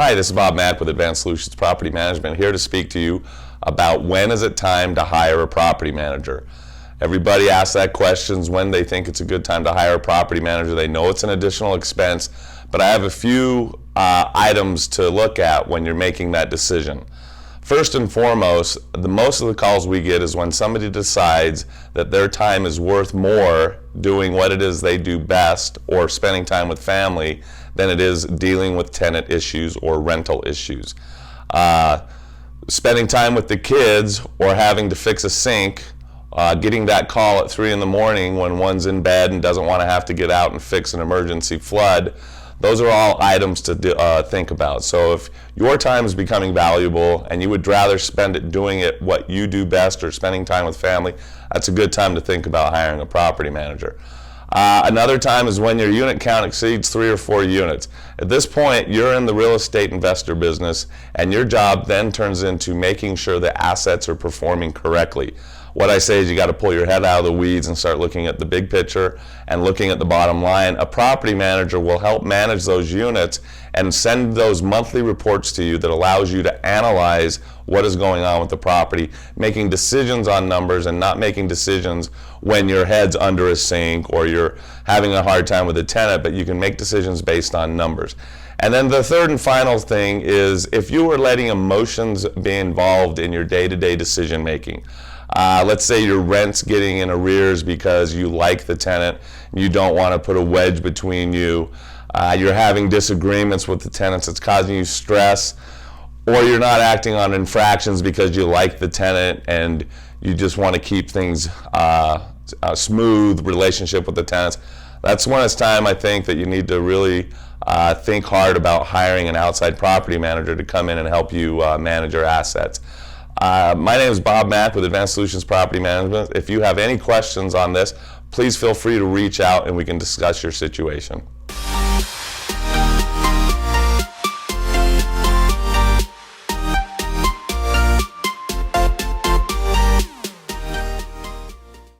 Hi, this is Bob Mack with Advanced Solutions Property Management, here to speak to you about when is it time to hire a property manager. Everybody asks that question when they think it's a good time to hire a property manager. They know it's an additional expense, but I have a few items to look at when you're making that decision. First and foremost, most of the calls we get is when somebody decides that their time is worth more doing what it is they do best or spending time with family than it is dealing with tenant issues or rental issues. Spending time with the kids or having to fix a sink, getting that call at 3 in the morning when one's in bed and doesn't want to have to get out and fix an emergency flood. Those are all items to think about. So if your time is becoming valuable and you would rather spend it doing it what you do best or spending time with family, that's a good time to think about hiring a property manager. Another time is when your unit count exceeds 3 or 4 units. At this point, you're in the real estate investor business, and your job then turns into making sure the assets are performing correctly. What I say is you got to pull your head out of the weeds and start looking at the big picture and looking at the bottom line. A property manager will help manage those units and send those monthly reports to you that allows you to analyze what is going on with the property, making decisions on numbers and not making decisions when your head's under a sink or you're having a hard time with a tenant, but you can make decisions based on numbers. And then the third and final thing is if you are letting emotions be involved in your day-to-day decision making. Let's say your rent's getting in arrears because you like the tenant, you don't want to put a wedge between you, you're having disagreements with the tenants, it's causing you stress, or you're not acting on infractions because you like the tenant and you just want to keep things a smooth relationship with the tenants. That's when it's time, I think, that you need to really think hard about hiring an outside property manager to come in and help you manage your assets. My name is Bob Mack with Advanced Solutions Property Management. If you have any questions on this, please feel free to reach out and we can discuss your situation.